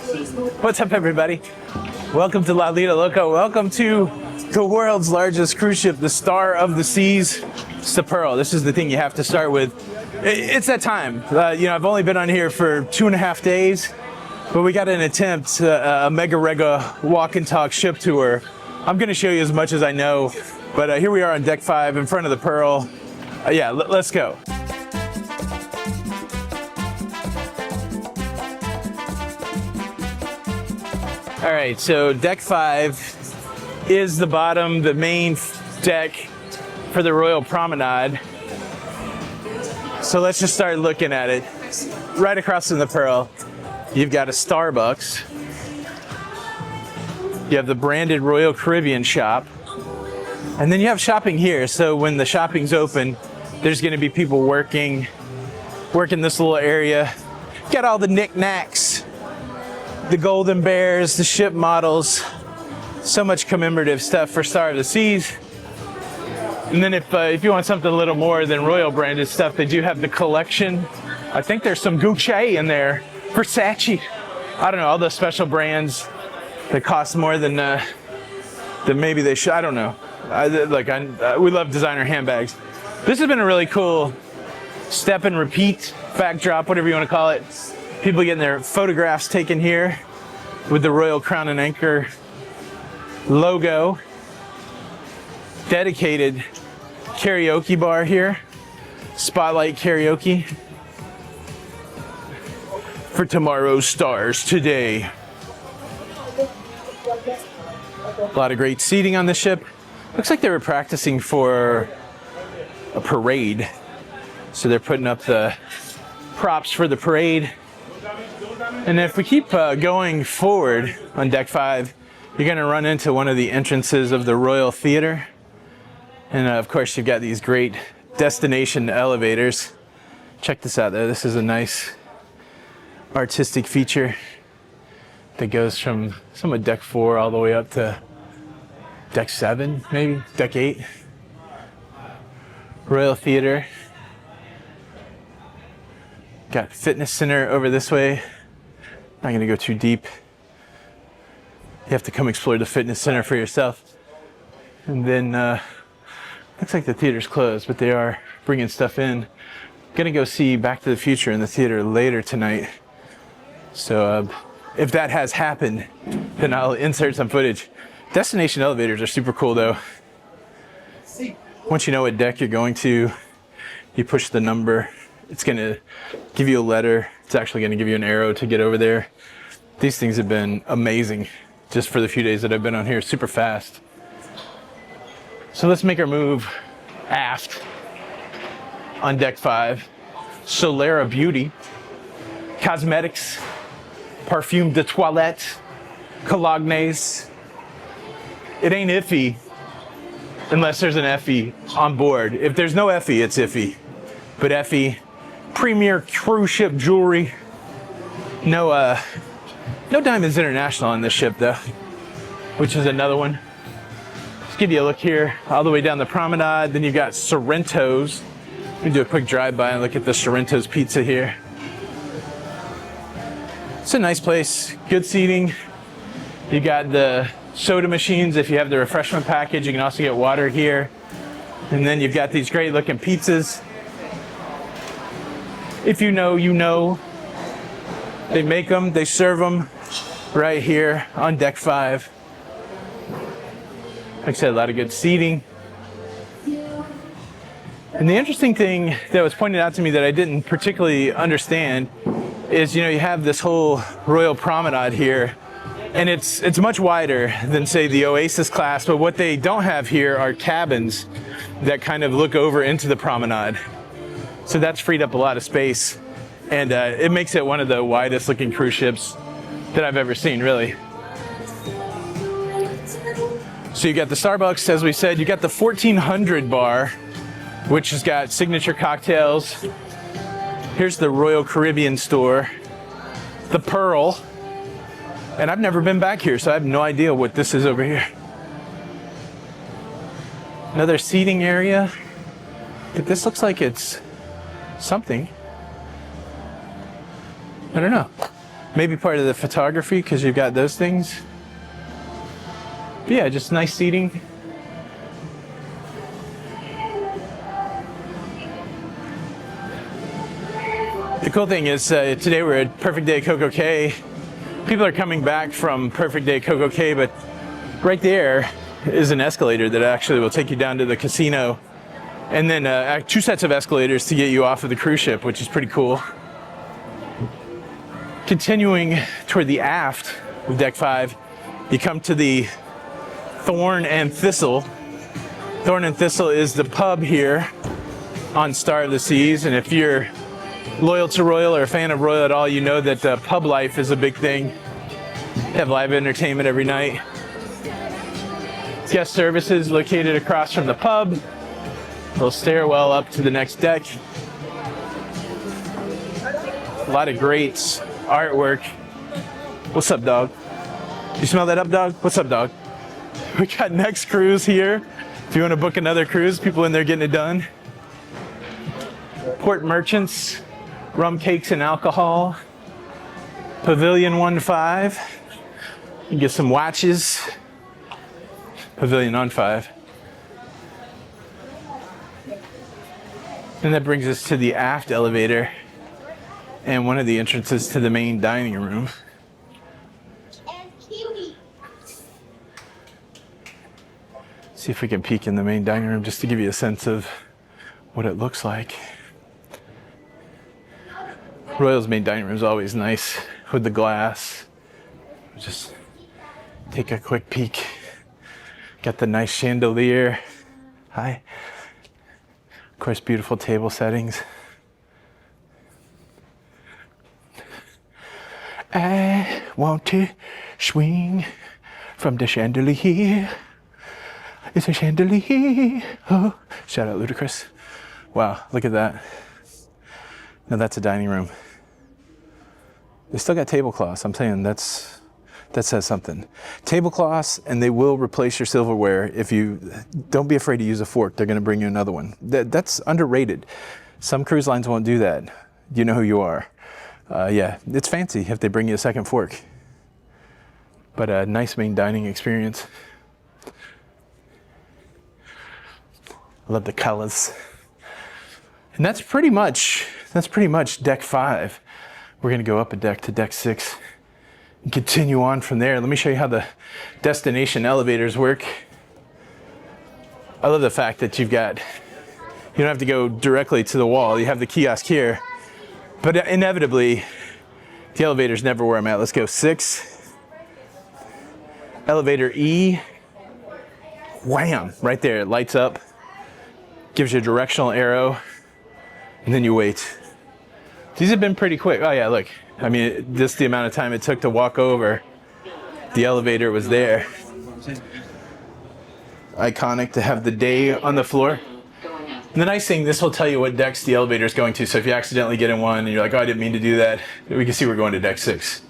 What's up, everybody? Welcome to La Vida Loca. Welcome to the world's largest cruise ship, the Star of the Seas. It's the Pearl. This is the thing you have to start with. It's that time. I've only been on here for 2.5 days, but we got an attempt, a mega rega walk and talk ship tour. I'm going to show you as much as I know, but here we are on deck 5 in front of the Pearl. Let's go. All right, so deck 5 is the bottom, the main deck for the Royal Promenade. So let's just start looking at it. Right across from the Pearl, you've got a Starbucks. You have the branded Royal Caribbean shop. And then you have shopping here. So when the shopping's open, there's gonna be people working this little area. Got all the knickknacks, the golden bears, the ship models, so much commemorative stuff for Star of the Seas. And then if you want something a little more than Royal branded stuff, they do have the collection. I think there's some Gucci in there, Versace. I don't know, all the special brands that cost more than maybe they should. I don't know. We love designer handbags. This has been a really cool step and repeat backdrop, whatever you want to call it. People getting their photographs taken here with the Royal Crown and Anchor logo. Dedicated karaoke bar here. Spotlight karaoke. For tomorrow's stars today. A lot of great seating on the ship. Looks like they were practicing for a parade. So they're putting up the props for the parade. And if we keep going forward on deck 5, you're going to run into one of the entrances of the Royal Theater. And of course, you've got these great destination elevators. Check this out, though. This is a nice artistic feature that goes from some of deck 4 all the way up to deck 7, maybe deck 8. Royal Theater. Got fitness center over this way. Not gonna go too deep. You have to come explore the fitness center for yourself. And then, looks like the theater's closed, but they are bringing stuff in. Gonna go see Back to the Future in the theater later tonight. So if that has happened, then I'll insert some footage. Destination elevators are super cool though. Once you know what deck you're going to, you push the number. It's gonna give you a letter. It's actually gonna give you an arrow to get over there. These things have been amazing just for the few days that I've been on here, super fast. So let's make our move aft on deck 5. Solera Beauty, cosmetics, parfum de toilette, Colognes. It ain't iffy unless there's an Effie on board. If there's no Effie, it's iffy. But Effie, premier cruise ship jewelry. No Diamonds International on this ship though, which is another one. Let's give you a look here, all the way down the promenade. Then you've got Sorrento's. Let me do a quick drive-by and look at the Sorrento's pizza here. It's a nice place, good seating. You got the soda machines. If you have the refreshment package, you can also get water here. And then you've got these great looking pizzas. If you know, you know. They make them, they serve them right here on deck 5. Like I said, a lot of good seating. And the interesting thing that was pointed out to me that I didn't particularly understand is, you have this whole Royal Promenade here, and it's much wider than, say, the Oasis class, but what they don't have here are cabins that kind of look over into the promenade. So that's freed up a lot of space, and it makes it one of the widest looking cruise ships that I've ever seen, really. So you got the Starbucks, as we said. You got the 1400 bar, which has got signature cocktails. Here's the Royal Caribbean store, the Pearl. And I've never been back here, so I have no idea what this is over here. Another seating area. But this looks like it's something. I don't know. Maybe part of the photography because you've got those things. But yeah, just nice seating. The cool thing is today we're at Perfect Day Coco Cay. People are coming back from Perfect Day Coco Cay, but right there is an escalator that actually will take you down to the casino, and then 2 sets of escalators to get you off of the cruise ship, which is pretty cool. Continuing toward the aft of Deck 5, you come to the Thorn and Thistle. Thorn and Thistle is the pub here on Star of the Seas, and if you're loyal to Royal or a fan of Royal at all, you know that pub life is a big thing. They have live entertainment every night. Guest services located across from the pub. A little stairwell up to the next deck. A lot of great artwork. What's up, dog? You smell that up, dog? What's up, dog? We got Next Cruise here. If you want to book another cruise, people in there getting it done. Port Merchants. Rum, cakes, and alcohol. Pavilion 1-5. You get some watches. Pavilion on 5. And that brings us to the aft elevator and one of the entrances to the main dining room. See if we can peek in the main dining room just to give you a sense of what it looks like. Royal's main dining room is always nice with the glass. Just take a quick peek. Got the nice chandelier. Hi. Of course, beautiful table settings. I want to swing from the chandelier. It's a chandelier. Oh, shout out Ludacris. Wow, look at that. Now that's a dining room. They still got tablecloths. I'm saying that says something. Tablecloths, and they will replace your silverware if you don't be afraid to use a fork. They're going to bring you another one. That's underrated. Some cruise lines won't do that. You know who you are. Yeah, it's fancy if they bring you a second fork. But a nice main dining experience. I love the colors. And that's pretty much Deck 5. We're going to go up a deck to Deck 6 and continue on from there. Let me show you how the destination elevators work. I love the fact that you don't have to go directly to the wall. You have the kiosk here, but inevitably the elevator's never where I'm at. Let's go 6. Elevator E. Wham! Right there, it lights up, gives you a directional arrow, and then you wait. These have been pretty quick. Oh yeah, look. I mean, just the amount of time it took to walk over, the elevator was there. Iconic to have the day on the floor. And the nice thing, this will tell you what decks the elevator is going to. So if you accidentally get in one and you're like, oh, I didn't mean to do that, we can see we're going to Deck 6.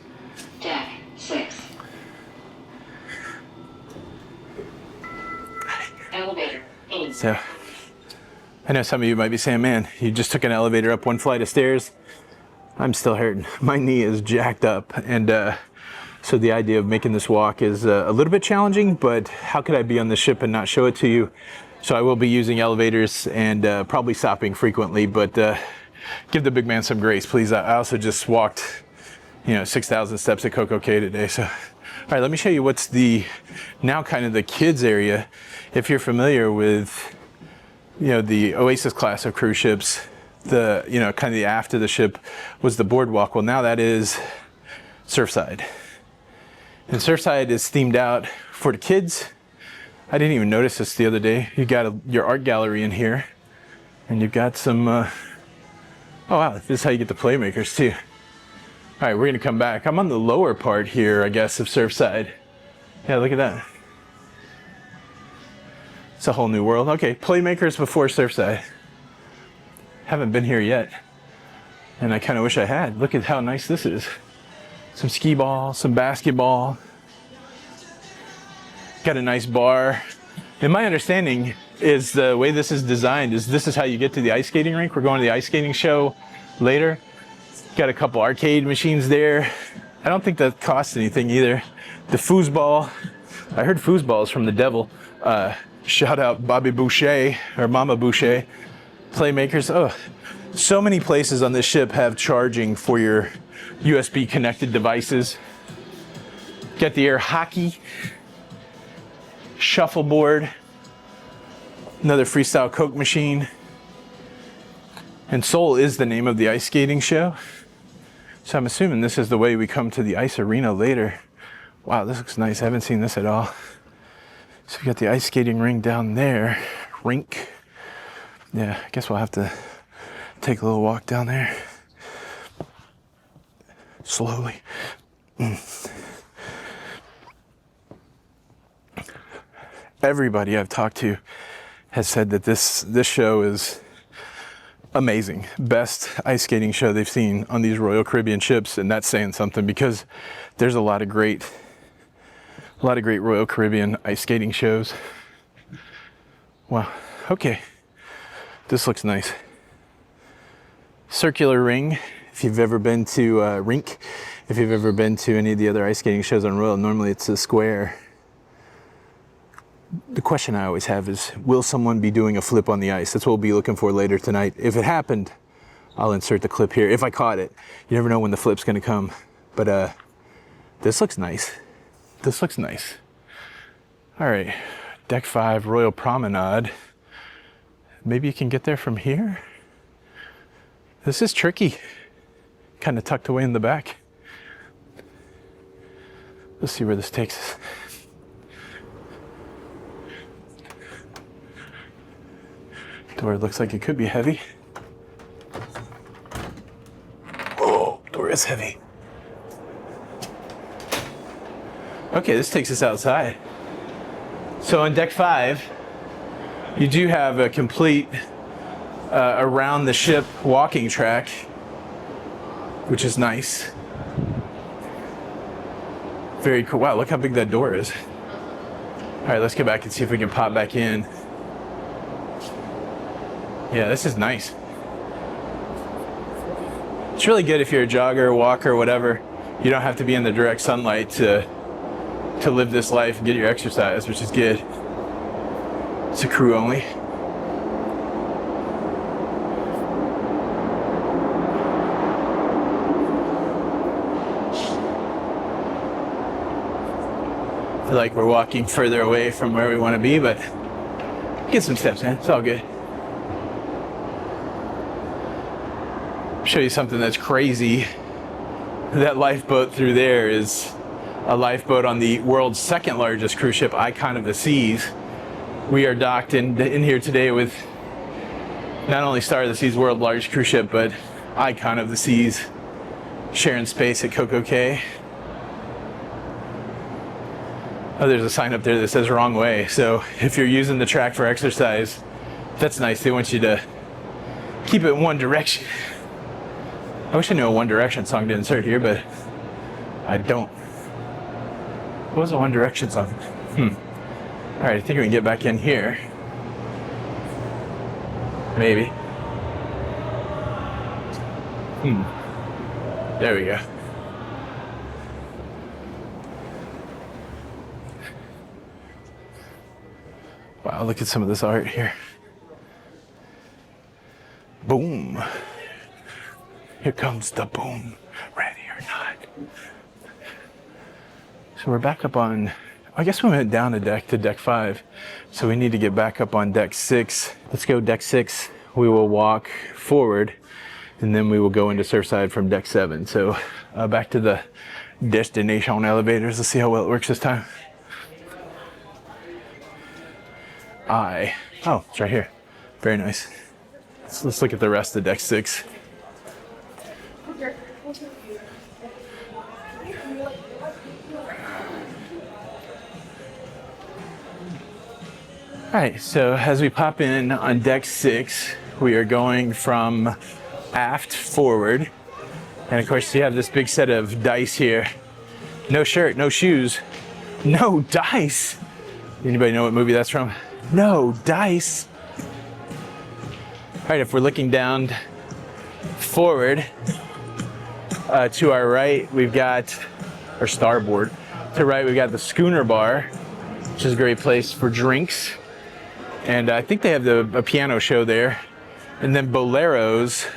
Deck 6. Elevator 8. So, I know some of you might be saying, man, you just took an elevator up one flight of stairs. I'm still hurting. My knee is jacked up. And so the idea of making this walk is a little bit challenging, but how could I be on the ship and not show it to you? So I will be using elevators and probably stopping frequently, but give the big man some grace, please. I also just walked, 6,000 steps at Coco Cay today. So, all right, let me show you what's now kind of the kids area. If you're familiar with, the Oasis class of cruise ships, kind of the aft of the ship was the boardwalk. Well, now that is Surfside. And Surfside is themed out for the kids. I didn't even notice this the other day. You got your art gallery in here, and you've got some, oh wow, this is how you get the playmakers too. All right, we're gonna come back. I'm on the lower part here, I guess, of Surfside. Yeah, look at that. It's a whole new world. Okay, playmakers before Surfside. Haven't been here yet, and I kind of wish I had. Look at how nice this is. Some skee ball, some basketball. Got a nice bar. And my understanding is the way this is designed is this is how you get to the ice skating rink. We're going to the ice skating show later. Got a couple arcade machines there. I don't think that costs anything either. The foosball, I heard foosballs from the devil. Shout out Bobby Boucher or Mama Boucher. Playmakers. Oh, so many places on this ship have charging for your USB connected devices. Got the air hockey, shuffleboard, another freestyle Coke machine. And Seoul is the name of the ice skating show. So I'm assuming this is the way we come to the ice arena later. Wow, this looks nice. I haven't seen this at all. So we got the ice skating ring down there. Rink. Yeah, I guess we'll have to take a little walk down there. Slowly. Everybody I've talked to has said that this show is amazing. Best ice skating show they've seen on these Royal Caribbean ships, and that's saying something because there's a lot of great Royal Caribbean ice skating shows. Wow. Okay. This looks nice. Circular ring. If you've ever been to rink, if you've ever been to any of the other ice skating shows on Royal, normally it's a square. The question I always have is, will someone be doing a flip on the ice? That's what we'll be looking for later tonight. If it happened, I'll insert the clip here. If I caught it, you never know when the flip's gonna come. But this looks nice. This looks nice. All right, deck 5, Royal Promenade. Maybe you can get there from here? This is tricky. Kind of tucked away in the back. Let's see where this takes us. Door looks like it could be heavy. Oh, door is heavy. Okay, this takes us outside. So on deck 5, you do have a complete around the ship walking track, which is nice. Very cool. Wow, look how big that door is. All right, let's get back and see if we can pop back in. Yeah, this is nice. It's really good if you're a jogger, walker, whatever. You don't have to be in the direct sunlight to live this life and get your exercise, which is good. It's a crew only. I feel like we're walking further away from where we want to be, but get some steps in. It's all good. Show you something that's crazy. That lifeboat through there is a lifeboat on the world's second largest cruise ship, Icon of the Seas. We are docked in here today with not only Star of the Seas, world's largest cruise ship, but Icon of the Seas, sharing space at Coco Cay. Oh, there's a sign up there that says wrong way. So if you're using the track for exercise, that's nice. They want you to keep it in one direction. I wish I knew a One Direction song to insert here, but I don't. What was a One Direction song? All right, I think we can get back in here. Maybe. There we go. Wow, look at some of this art here. Boom. Here comes the boom, ready or not. So we're back up on, I guess we went down a deck to deck 5. So we need to get back up on deck 6. Let's go deck 6. We will walk forward and then we will go into Surfside from deck 7. So back to the destination elevators. Let's see how well it works this time. Oh, it's right here. Very nice. Let's look at the rest of deck 6. All right, so as we pop in on deck 6, we are going from aft forward. And of course you have this big set of dice here. No shirt, no shoes, no dice. Anybody know what movie that's from? No dice. All right, if we're looking down forward, To our right, we've got our starboard. To the right, we've got the schooner bar, which is a great place for drinks. And I think they have a piano show there. And then Boleros.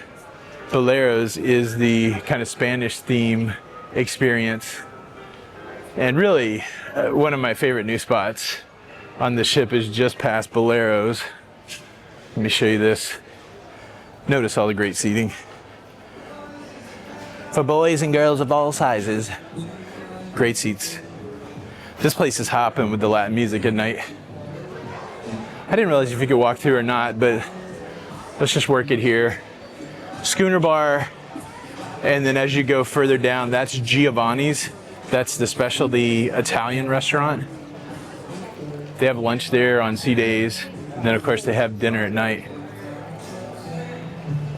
Boleros is the kind of Spanish theme experience. And really, one of my favorite new spots on the ship is just past Boleros. Let me show you this. Notice all the great seating. For boys and girls of all sizes. Great seats. This place is hopping with the Latin music at night. I didn't realize if you could walk through or not, but let's just work it here. Schooner bar, and then as you go further down, that's Giovanni's. That's the specialty Italian restaurant. They have lunch there on sea days, and then of course they have dinner at night.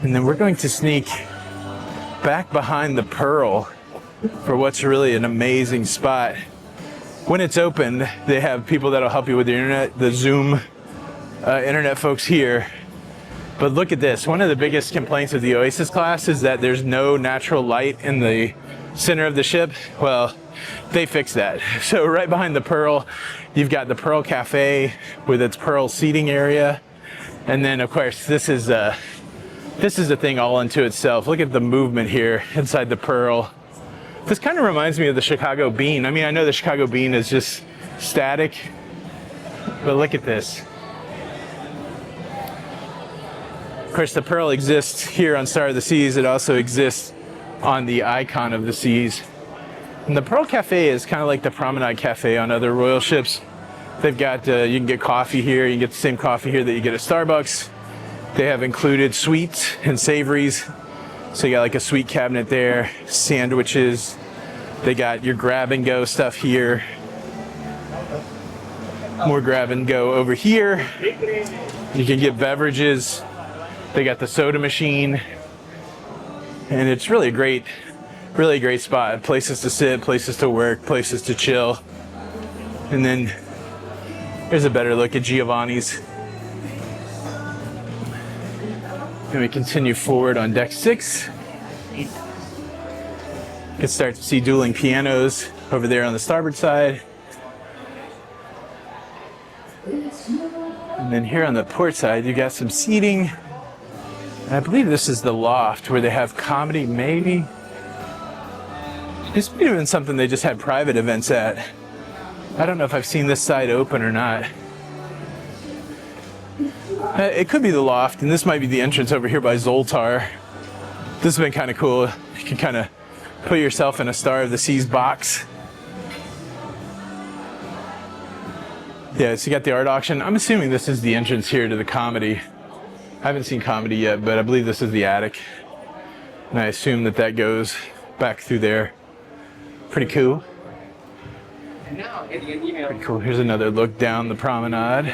And then we're going to sneak back behind the Pearl for what's really an amazing spot. When it's open, they have people that'll help you with the internet, the Zoom internet folks here. But look at this. One of the biggest complaints of the Oasis class is that there's no natural light in the center of the ship. Well, they fixed that. So right behind the Pearl, you've got the Pearl Cafe with its Pearl seating area. And then of course, this is a thing all unto itself. Look at the movement here inside the Pearl. This kind of reminds me of the Chicago Bean. I mean, I know the Chicago Bean is just static, but look at this. Of course, the Pearl exists here on Star of the Seas. It also exists on the Icon of the Seas. And the Pearl Cafe is kind of like the Promenade Cafe on other royal ships. They've got, you can get coffee here. You can get the same coffee here that you get at Starbucks. They have included sweets and savories. So you got like a sweet cabinet there, sandwiches. They got your grab and go stuff here. More grab and go over here. You can get beverages. They got the soda machine. And it's really a great spot. Places to sit, places to work, places to chill. And then here's a better look at Giovanni's. And we continue forward on deck 6. You can start to see dueling pianos over there on the starboard side. And then here on the port side, you got some seating. And I believe this is the loft where they have comedy, maybe. This might have been something they just had private events at. I don't know if I've seen this side open or not. It could be the loft, and this might be the entrance over here by Zoltar. This has been kind of cool. You can kind of put yourself in a Star of the Seas box. Yeah, so you got the art auction. I'm assuming this is the entrance here to the comedy. I haven't seen comedy yet, but I believe this is the attic. And I assume that goes back through there. Pretty cool. Pretty cool. Here's another look down the promenade.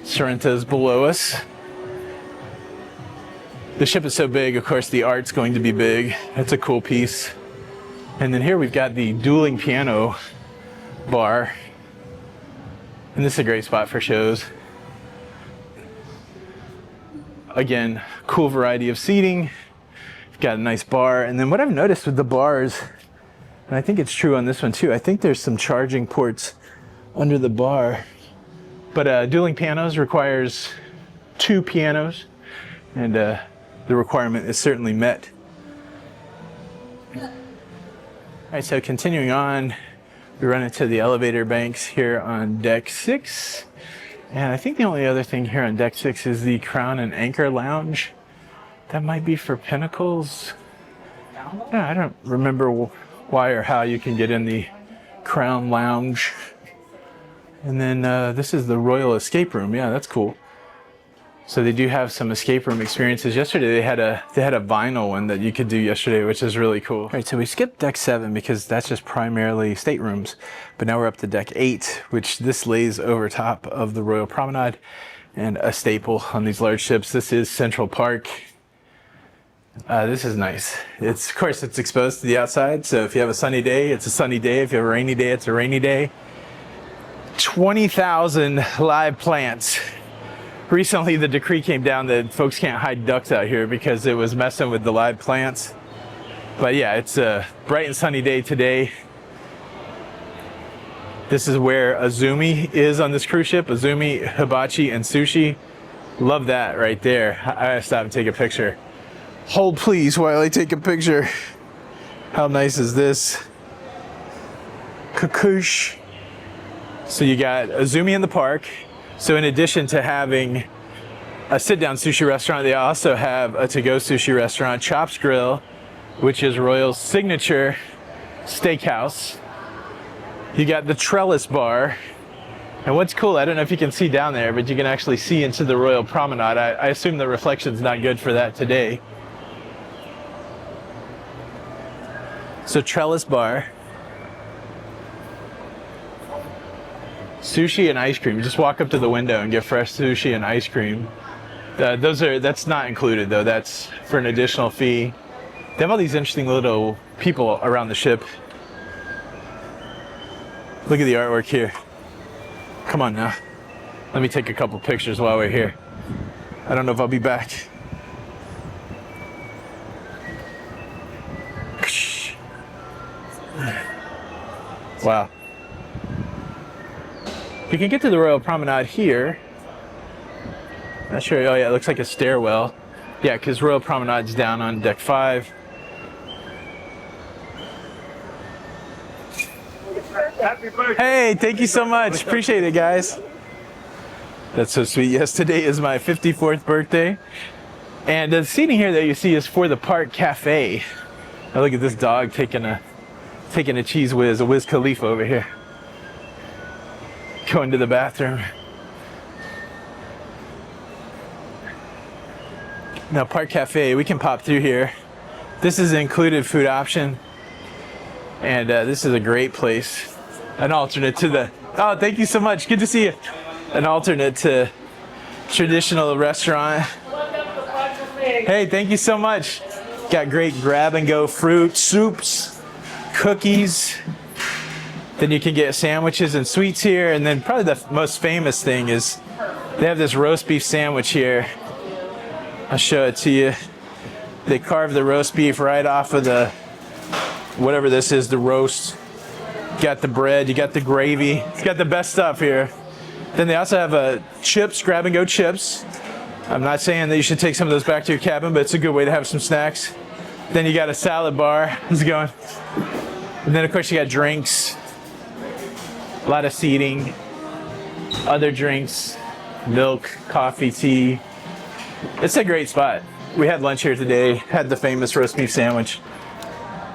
Sorrenta's below us. The ship is so big, of course, the art's going to be big. That's a cool piece. And then here we've got the dueling piano bar. And this is a great spot for shows. Again, cool variety of seating. You've got a nice bar. And then what I've noticed with the bars, and I think it's true on this one too, I think there's some charging ports under the bar. But dueling pianos requires 2 pianos, and the requirement is certainly met. All right, so continuing on, we run into the elevator banks here on deck 6. And I think the only other thing here on deck 6 is the Crown and Anchor Lounge. That might be for Pinnacles. Yeah, I don't remember why or how you can get in the Crown Lounge. And then this is the Royal Escape Room. Yeah, that's cool. So they do have some escape room experiences. Yesterday they had a vinyl one that you could do yesterday, which is really cool. All right, so we skipped deck 7 because that's just primarily staterooms. But now we're up to deck 8, which this lays over top of the Royal Promenade, and a staple on these large ships. This is Central Park. This is nice. Of course, it's exposed to the outside. So if you have a sunny day, it's a sunny day. If you have a rainy day, it's a rainy day. 20,000 live plants. Recently, the decree came down that folks can't hide ducks out here because it was messing with the live plants. But yeah, it's a bright and sunny day today. This is where Azumi is on this cruise ship. Azumi, hibachi, and sushi. Love that right there. I gotta stop and take a picture. Hold please while I take a picture. How nice is this? Kakush. So you got Azumi in the park. So in addition to having a sit-down sushi restaurant, they also have a to-go sushi restaurant, Chops Grill, which is Royal's signature steakhouse. You got the Trellis Bar. And what's cool, I don't know if you can see down there, but you can actually see into the Royal Promenade. I assume the reflection's not good for that today. So Trellis Bar. Sushi and ice cream. You just walk up to the window and get fresh sushi and ice cream. That's not included though. That's for an additional fee. They have all these interesting little people around the ship. Look at the artwork here. Come on now. Let me take a couple pictures while we're here. I don't know if I'll be back. Wow. You can get to the Royal Promenade here. Not sure. Oh yeah, it looks like a stairwell. Yeah, because Royal Promenade's down on deck 5. Happy birthday. Hey, thank you so much. Appreciate it, guys. That's so sweet. Yes, today is my 54th birthday. And the seating here that you see is for the Park Cafe. Now look at this dog taking a cheese whiz, a Wiz Khalifa over here. Going to the bathroom. Now Park Cafe, we can pop through here. This is an included food option. And this is a great place. An alternate to the, oh, thank you so much. Good to see you. An alternate to traditional restaurant. Hey, thank you so much. Got great grab and go fruit, soups, cookies. Then you can get sandwiches and sweets here. And then probably the most famous thing is they have this roast beef sandwich here. I'll show it to you. They carve the roast beef right off of the, whatever this is, the roast. You got the bread, you got the gravy. It's got the best stuff here. Then they also have chips, grab and go chips. I'm not saying that you should take some of those back to your cabin, but it's a good way to have some snacks. Then you got a salad bar. How's it going? And then of course you got drinks. A lot of seating. Other drinks, milk, coffee, tea. It's a great spot. We had lunch here today, had the famous roast beef sandwich.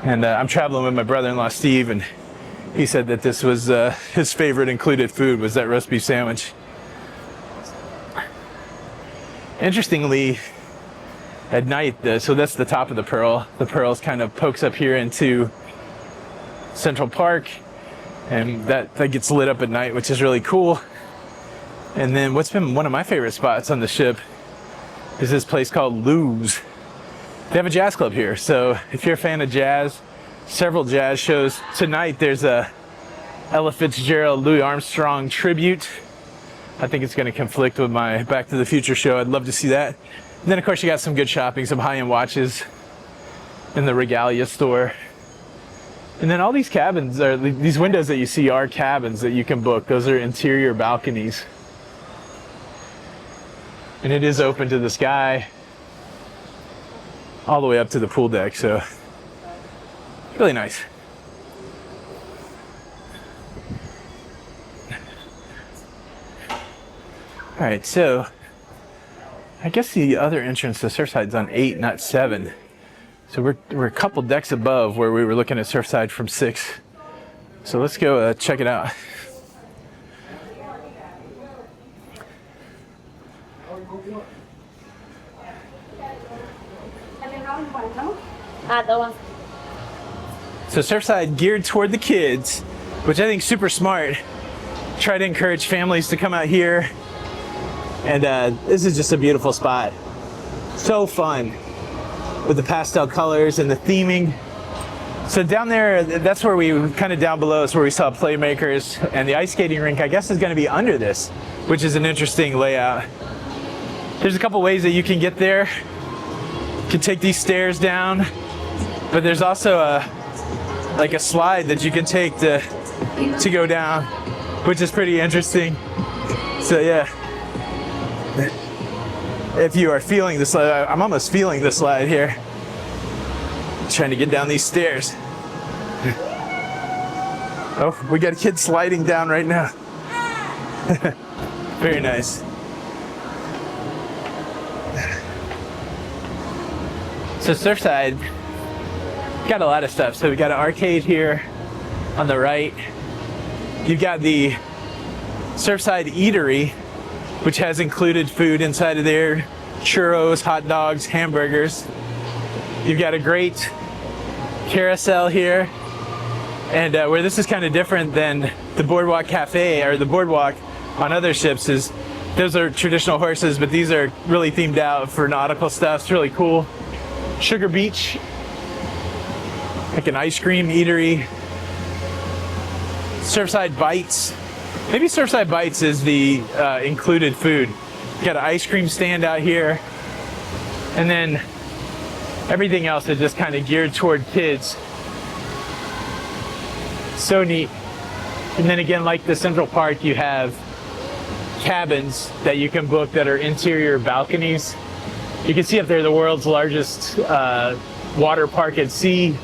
And I'm traveling with my brother-in-law, Steve, and he said that this was his favorite included food was that roast beef sandwich. Interestingly, at night, so that's the top of the Pearl. The Pearl kind of pokes up here into Central Park, and that gets lit up at night, which is really cool. And then what's been one of my favorite spots on the ship is this place called Lou's. They have a jazz club here, so if you're a fan of jazz, several jazz shows. Tonight there's a Ella Fitzgerald, Louis Armstrong tribute. I think it's going to conflict with my Back to the Future show. I'd love to see that. And then of course you got some good shopping, some high-end watches in the Regalia store. And then all these cabins, these windows that you see are cabins that you can book. Those are interior balconies. And it is open to the sky all the way up to the pool deck, so really nice. All right, so I guess the other entrance to Surfside's on 8, not 7. So we're a couple decks above where we were looking at Surfside from 6. So let's go check it out. So Surfside geared toward the kids, which I think is super smart. Try to encourage families to come out here. And this is just a beautiful spot. So fun with the pastel colors and the theming. So down there, that's where we, kind of down below is where we saw Playmakers, and the ice skating rink, I guess, is going to be under this, which is an interesting layout. There's a couple ways that you can get there. You can take these stairs down. But there's also like a slide that you can take to go down, which is pretty interesting. So yeah, if you are feeling the slide, I'm almost feeling the slide here. Trying to get down these stairs. Oh, we got a kid sliding down right now. Very nice. So Surfside got a lot of stuff. So we got an arcade here on the right. You've got the Surfside Eatery, which has included food inside of there. Churros, hot dogs, hamburgers. You've got a great carousel here. And where this is kind of different than the Boardwalk Cafe or the Boardwalk on other ships is those are traditional horses, but these are really themed out for nautical stuff. It's really cool. Sugar Beach, like an ice cream eatery. Surfside Bites. Maybe Surfside Bites is the included food. Got an ice cream stand out here. And then everything else is just kind of geared toward kids. So neat. And then again, like the Central Park, you have cabins that you can book that are interior balconies. You can see up there the world's largest water park at sea.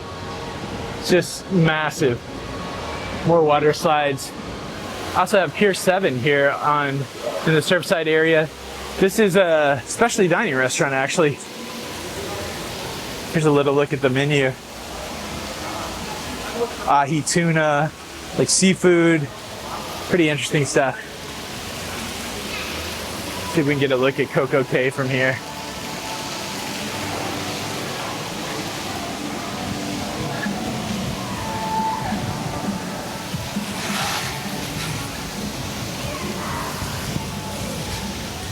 It's just massive. More water slides. Also have Pier 7 here in the Surfside area. This is a specialty dining restaurant, actually. Here's a little look at the menu. Ahi tuna, like seafood. Pretty interesting stuff. See if we can get a look at Coco Cay from here.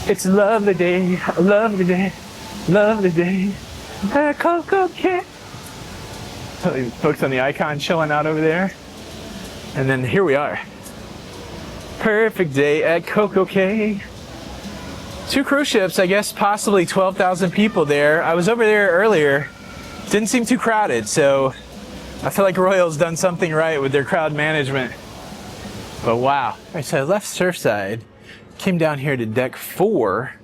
It's a lovely day, a lovely day, lovely day at Coco Cay. Folks on the Icon chilling out over there. And then here we are. Perfect day at Coco Cay. 2 cruise ships, I guess possibly 12,000 people there. I was over there earlier. Didn't seem too crowded, so I feel like Royal's done something right with their crowd management. But wow. All right, so I left Surfside, came down here to deck 4,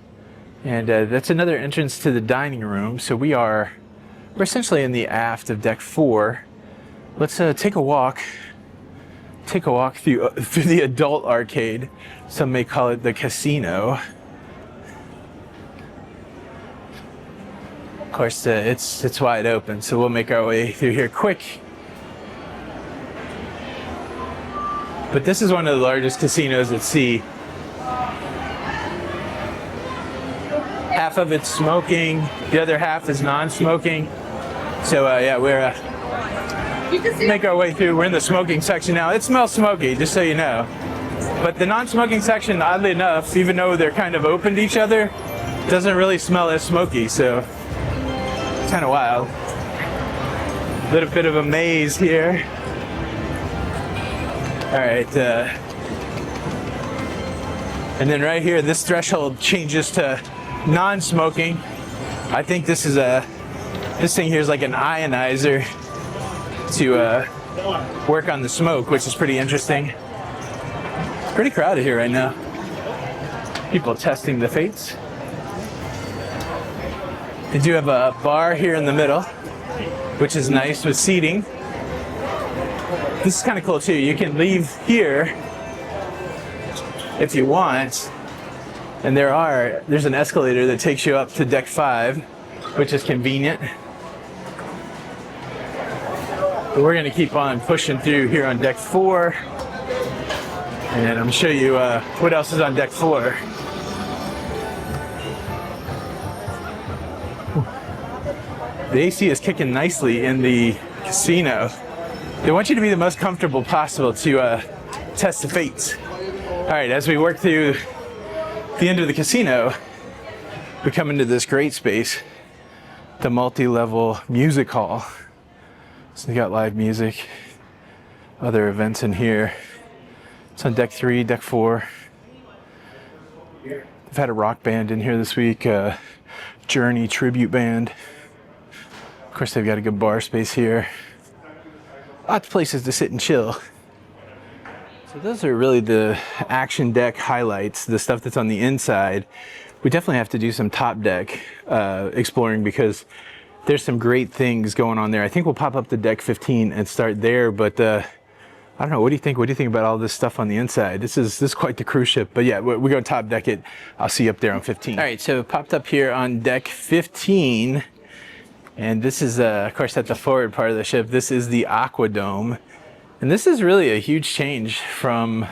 and that's another entrance to the dining room. So we're essentially in the aft of deck 4. Let's take a walk through the adult arcade. Some may call it the casino. Of course, it's wide open, so we'll make our way through here quick. But this is one of the largest casinos at sea. Half of it's smoking, the other half is non-smoking. So yeah, we're make our way through. We're in the smoking section now. It smells smoky, just so you know. But the non-smoking section, oddly enough, even though they're kind of open to each other, doesn't really smell as smoky. So it's kind of wild. A little bit of a maze here. All right. And then right here, this threshold changes to non-smoking. I think this thing here is like an ionizer to work on the smoke, which is pretty interesting. It's pretty crowded here right now. People testing the fates. They do have a bar here in the middle, which is nice with seating. This is kind of cool too. You can leave here if you want. And there's an escalator that takes you up to deck 5, which is convenient. But we're gonna keep on pushing through here on deck 4. And I'm gonna show you what else is on deck 4. The AC is kicking nicely in the casino. They want you to be the most comfortable possible to test the fates. All right, as we work through the end of the casino, we come into this great space, the multi-level music hall. So we got live music, other events in here. It's on deck 3, deck 4. They've had a rock band in here this week, Journey tribute band. course, they've got a good bar space here. Lots of places to sit and chill. So those are really the action deck highlights, the stuff that's on the inside. We definitely have to do some top deck exploring because there's some great things going on there. I think we'll pop up to deck 15 and start there, but I don't know. What do you think? What do you think about all this stuff on the inside? This is quite the cruise ship. But yeah, we're going to top deck it. I'll see you up there on 15. All right, so popped up here on deck 15. And this is, of course, at the forward part of the ship. This is the AquaDome. And this is really a huge change from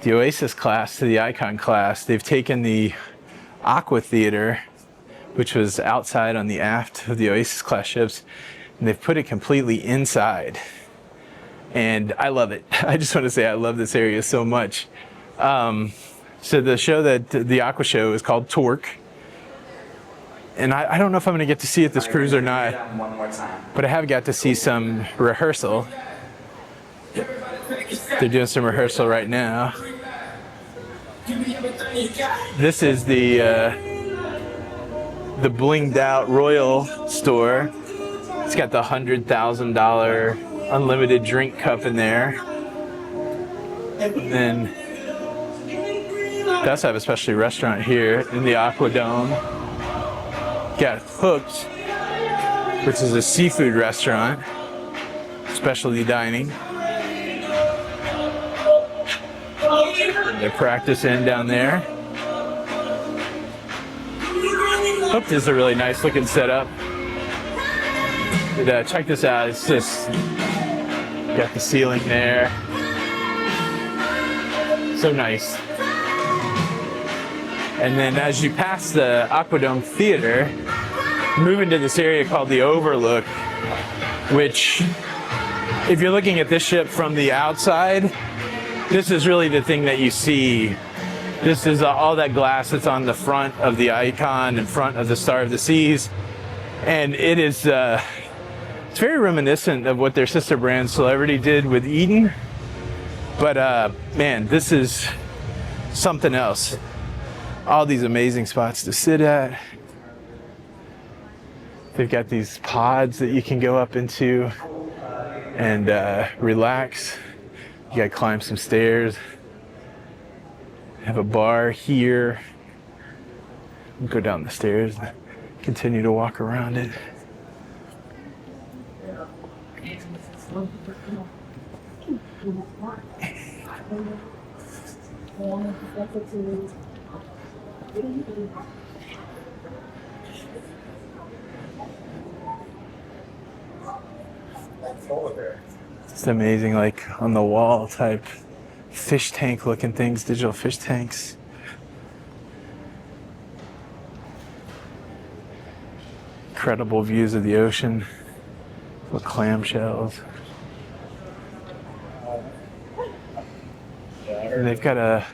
the Oasis class to the Icon class. They've taken the Aqua Theater, which was outside on the aft of the Oasis class ships, and they've put it completely inside. And I love it. I just want to say I love this area so much. So the show that the Aqua show is called Torque. And I don't know if I'm going to get to see it this cruise or not, but I have got to see some rehearsal. They're doing some rehearsal right now. This is the blinged out Royal store. It's got the $100,000 unlimited drink cup in there. And then they also have a specialty restaurant here in the AquaDome. Got Hooked, which is a seafood restaurant, specialty dining. They're practicing down there. Hooked is a really nice looking setup. But, check this out. It's just got the ceiling there. So nice. And then as you pass the AquaDome Theater, move into this area called the Overlook, which, if you're looking at this ship from the outside, this is really the thing that you see. This is all that glass that's on the front of the Icon, in front of the Star of the Seas. And it is, it's very reminiscent of what their sister brand Celebrity did with Eden. But man, this is something else. All these amazing spots to sit at. They've got these pods that you can go up into and relax. You gotta climb some stairs. Have a bar here. Go down the stairs and continue to walk around it. It's amazing, like on the wall type fish tank looking things, digital fish tanks. Incredible views of the ocean with clamshells. And they've got a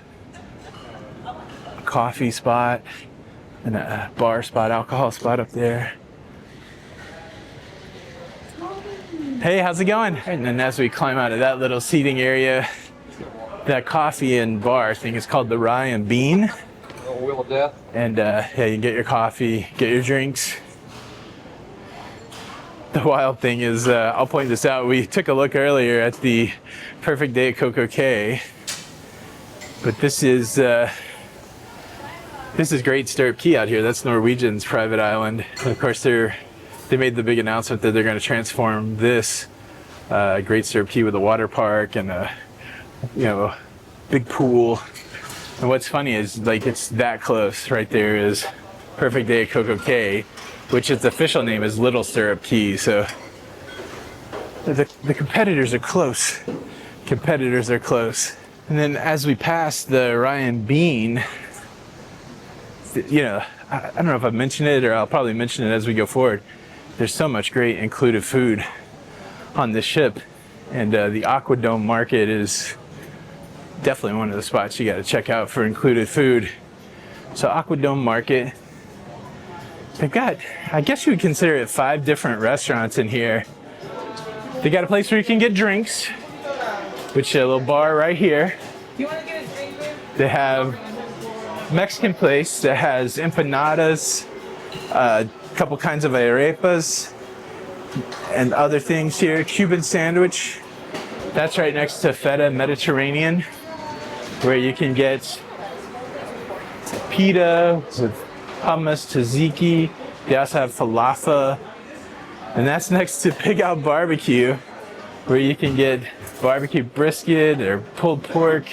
coffee spot and a bar spot, alcohol spot up there. Hey, how's it going? And then as we climb out of that little seating area, that coffee and bar thing is called the Rye and Bean. Wheel of Death. And yeah, you can get your coffee, get your drinks. The wild thing is, I'll point this out, we took a look earlier at the Perfect Day at Coco Cay, but this is Great Stirrup Cay out here. That's Norwegian's private island. And of course, they made the big announcement that they're going to transform this Great Stirrup Cay with a water park and a big pool. And what's funny is, like, it's that close. Right there is Perfect Day at Coco Cay, which its official name is Little Stirrup Cay. So the competitors are close. Competitors are close. And then as we pass the Ryan Bean, I don't know if I've mentioned it, or I'll probably mention it as we go forward. There's so much great included food on this ship, and the AquaDome market is definitely one of the spots you got to check out for included food. So AquaDome market, they've got, I guess you would consider it 5 different restaurants in here. They got a place where you can get drinks, which is a little bar right here. Do you want to get a drink, babe? They have Mexican place that has empanadas, a couple kinds of arepas, and other things here. Cuban sandwich. That's right next to Feta Mediterranean, where you can get pita with hummus, tzatziki. They also have falafel. And that's next to Pig Out Barbecue, where you can get barbecue brisket or pulled pork.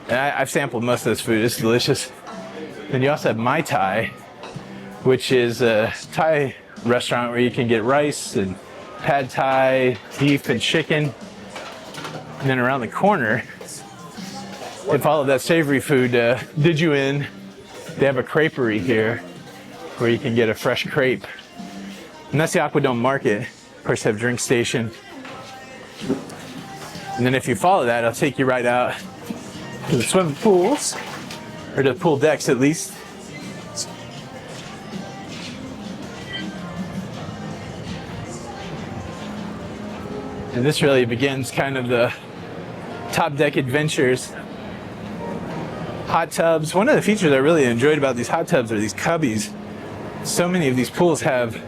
And I've sampled most of this food. It's delicious. Then you also have Mai Tai, which is a Thai restaurant where you can get rice and pad Thai, beef and chicken. And then around the corner, if all of that savory food did you in, they have a creperie here where you can get a fresh crepe. And that's the AquaDome Market. Of course, they have a drink station. And then if you follow that, it'll take you right out to the swimming pools, or to the pool decks at least. And this really begins kind of the top deck adventures. Hot tubs. One of the features I really enjoyed about these hot tubs are these cubbies. So many of these pools have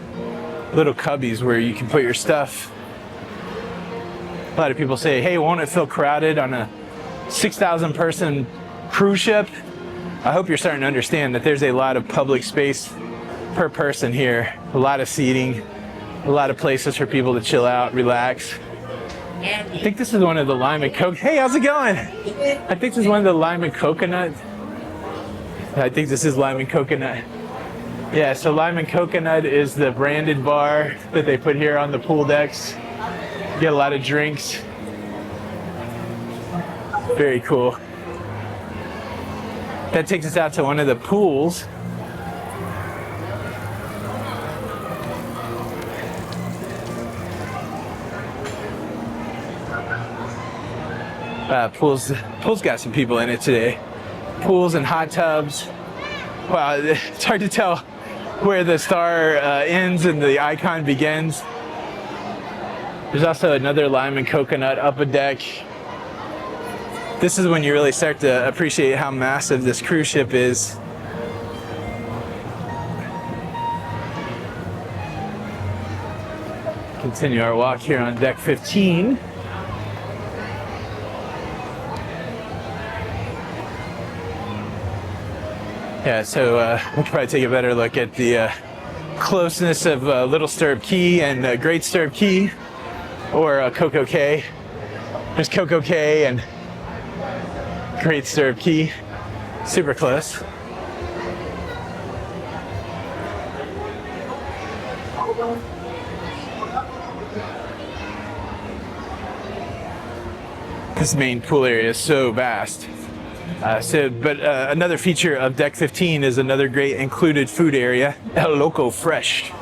little cubbies where you can put your stuff. A lot of people say, hey, won't it feel crowded on a 6,000 person cruise ship? I hope you're starting to understand that there's a lot of public space per person here. A lot of seating, a lot of places for people to chill out, relax. I think this is one of the lime and coke. Hey, how's it going? I think this is one of the lime and coconut. I think this is lime and coconut. Yeah, so lime and coconut is the branded bar that they put here on the pool decks. You get a lot of drinks. Very cool. That takes us out to one of the pools. Pool's got some people in it today. Pools and hot tubs. Wow, it's hard to tell where the star ends and the icon begins. There's also another lime and coconut up a deck. This is when you really start to appreciate how massive this cruise ship is. Continue our walk here on deck 15. Yeah, so we could probably take a better look at the closeness of Little Stirrup Key and Great Stirrup Key, or Coco Cay. There's Coco Cay and Great Stirrup Key, super close. This main pool area is so vast. Another feature of Deck 15 is another great included food area, El Loco Fresh.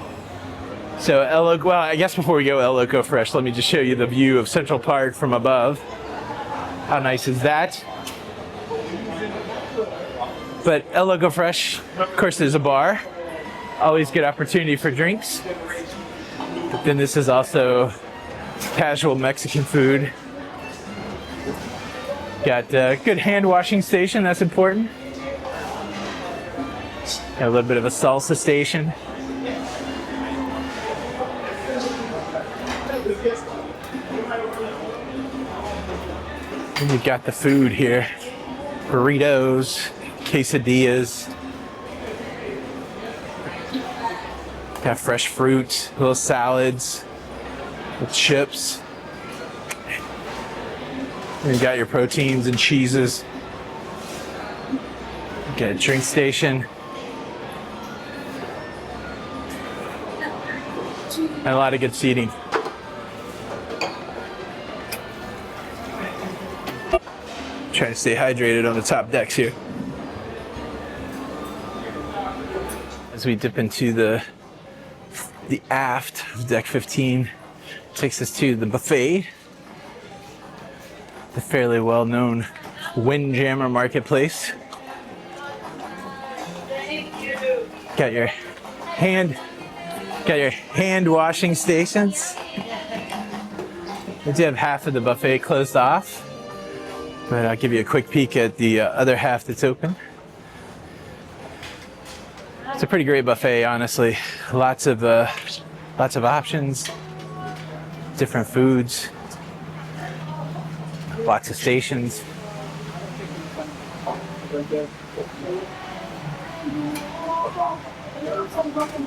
So I guess before we go El Loco Fresh, let me just show you the view of Central Park from above. How nice is that? But El Loco Fresh, of course, there's a bar. Always good opportunity for drinks. But then this is also casual Mexican food. Got a good hand washing station, that's important. Got a little bit of a salsa station. And we got the food here. Burritos, quesadillas. Got fresh fruit, little salads with chips. And you got your proteins and cheeses. Got a drink station. And a lot of good seating. Trying to stay hydrated on the top decks here. As we dip into the aft of deck 15, takes us to the buffet. The fairly well-known Windjammer marketplace. Got your hand washing stations. We do have half of the buffet closed off, but I'll give you a quick peek at the other half that's open. It's a pretty great buffet, honestly. Lots of Lots of options, different foods, lots of stations.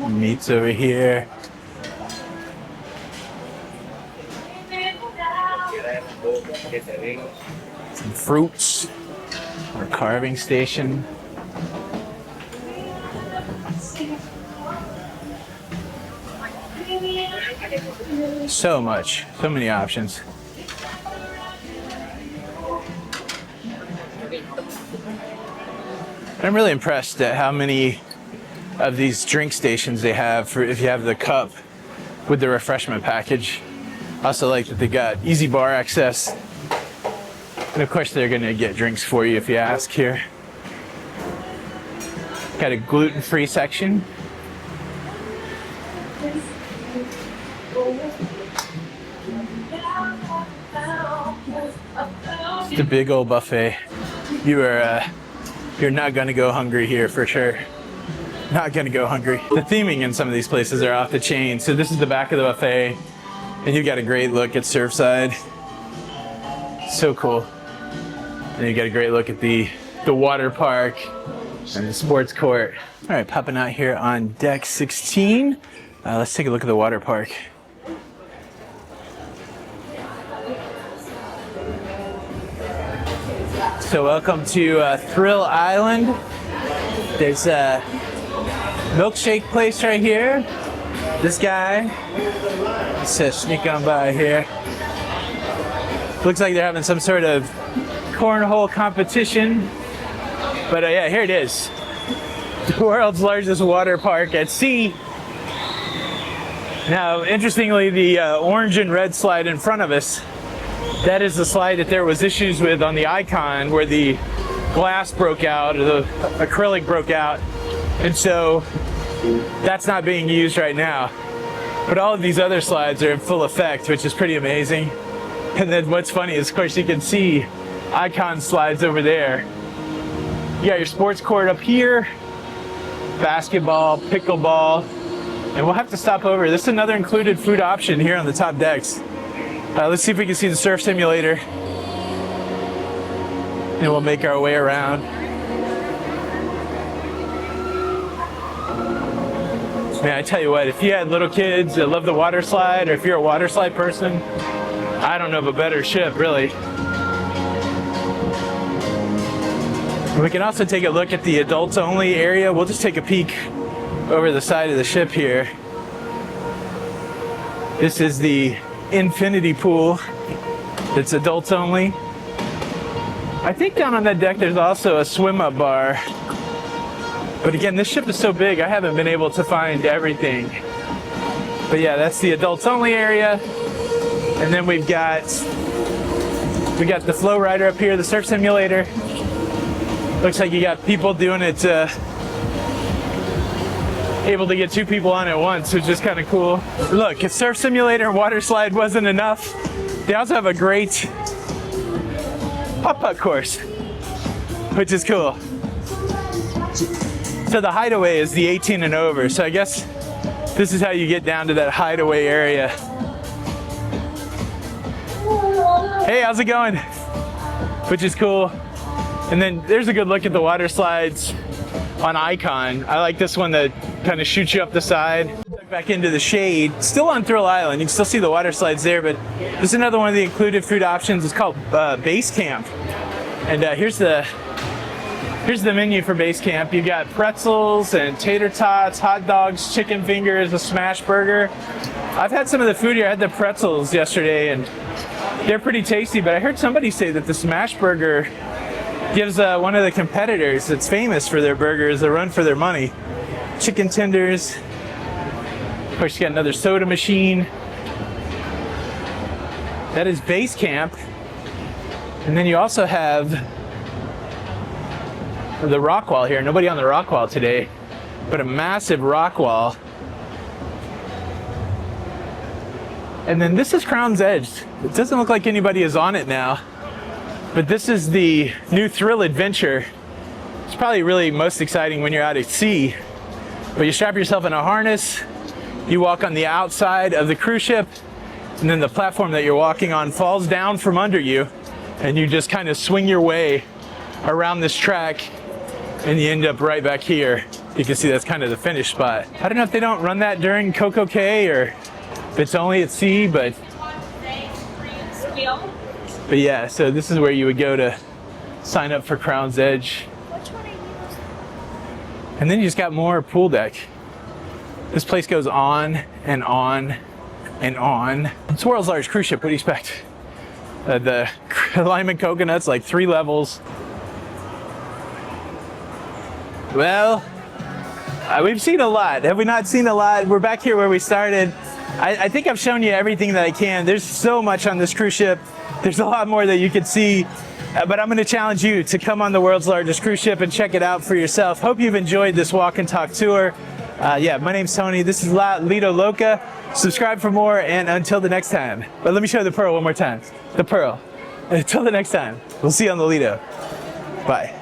Meats over here. Some fruits. Our carving station. So much, so many options. I'm really impressed at how many of these drink stations they have for if you have the cup with the refreshment package. I also like that they got easy bar access. And of course they're gonna get drinks for you if you ask here. Got a gluten-free section. It's a big old buffet. You're not gonna go hungry here for sure. Not gonna go hungry. The theming in some of these places are off the chain. So this is the back of the buffet, and you got a great look at Surfside. So cool. And you got a great look at the water park and the sports court. All right, popping out here on deck 16. Let's take a look at the water park. So welcome to Thrill Island. There's a milkshake place right here. This guy, let's sneak on by here. Looks like they're having some sort of cornhole competition. But yeah, here it is. The world's largest water park at sea. Now, interestingly, the orange and red slide in front of us, that is the slide that there was issues with on the Icon where the glass broke out, or the acrylic broke out. And so that's not being used right now. But all of these other slides are in full effect, which is pretty amazing. And then what's funny is, of course, you can see Icon slides over there. You got your sports court up here, basketball, pickleball, and we'll have to stop over. This is another included food option here on the top decks. Let's see if we can see the surf simulator. And we'll make our way around. Man, I tell you what, if you had little kids that love the water slide, or if you're a water slide person, I don't know of a better ship, really. We can also take a look at the adults only area. We'll just take a peek over the side of the ship here. This is the infinity pool. It's adults only. I think down on that deck there's also a swim up bar. But again, this ship is so big, I haven't been able to find everything. But yeah, that's the adults only area. And then we got the flow rider up here, the surf simulator. Looks like you got people doing it, able to get two people on at once, which is kind of cool. Look, if surf simulator and water slide wasn't enough, they also have a great putt-putt course, which is cool. So the hideaway is the 18 and over. So I guess this is how you get down to that hideaway area. Hey, how's it going? Which is cool. And then there's a good look at the water slides on Icon. I like this one that kind of shoots you up the side. Back into the shade. Still on Thrill Island. You can still see the water slides there, but there's another one of the included food options. It's called Base Camp. And here's the menu for Base Camp. You got pretzels and tater tots, hot dogs, chicken fingers, a smash burger. I've had some of the food here. I had the pretzels yesterday, and they're pretty tasty, but I heard somebody say that the smash burger gives one of the competitors that's famous for their burgers a run for their money. Chicken tenders. Of course, you got another soda machine. That is Base Camp. And then you also have the rock wall here. Nobody on the rock wall today, but a massive rock wall. And then this is Crown's Edge. It doesn't look like anybody is on it now, but this is the new Thrill Adventure. It's probably really most exciting when you're out at sea. But you strap yourself in a harness, You walk on the outside of the cruise ship, and then the platform that you're walking on falls down from under you, and you just kind of swing your way around this track, and you end up right back here. You can see that's kind of the finish spot. I don't know if they don't run that during Coco Cay or if it's only at sea, but yeah, so this is where you would go to sign up for Crown's Edge. And then you just got more pool deck. This place goes on and on and on. It's the world's largest cruise ship. What do you expect? The Lime Coconut's like 3 levels. Well, we've seen a lot. Have we not seen a lot? We're back here where we started. I think I've shown you everything that I can. There's so much on this cruise ship. There's a lot more that you can see. But I'm going to challenge you to come on the world's largest cruise ship and check it out for yourself. Hope you've enjoyed this walk and talk tour. Yeah, my name's Tony. This is La Lido Loca. Subscribe for more, and until the next time. But let me show you the pearl one more time. The pearl. Until the next time, we'll see you on the Lido. Bye.